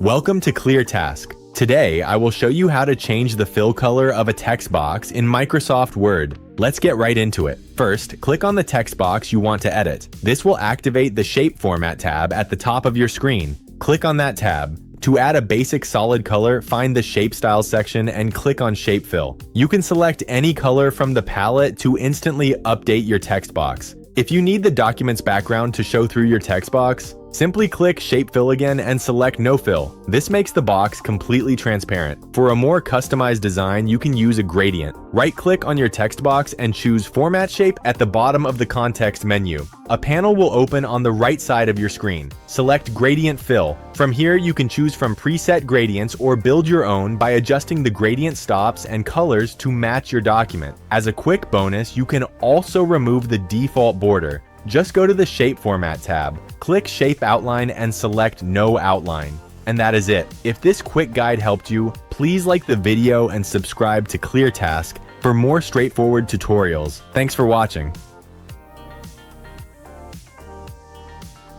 Welcome to ClearTask. Today, I will show you how to change the fill color of a text box in Microsoft Word. Let's get right into it. First, click on the text box you want to edit. This will activate the Shape Format tab at the top of your screen. Click on that tab. To add a basic solid color, find the Shape Styles section and click on Shape Fill. You can select any color from the palette to instantly update your text box. If you need the document's background to show through your text box, simply click Shape Fill again and select No Fill. This makes the box completely transparent. For a more customized design, you can use a gradient. Right-click on your text box and choose Format Shape at the bottom of the context menu. A panel will open on the right side of your screen. Select Gradient Fill. From here, you can choose from preset gradients or build your own by adjusting the gradient stops and colors to match your document. As a quick bonus, you can also remove the default border. Just go to the Shape Format tab, click Shape Outline and select No Outline. And that is it. If this quick guide helped you, please like the video and subscribe to ClearTask for more straightforward tutorials. Thanks for watching.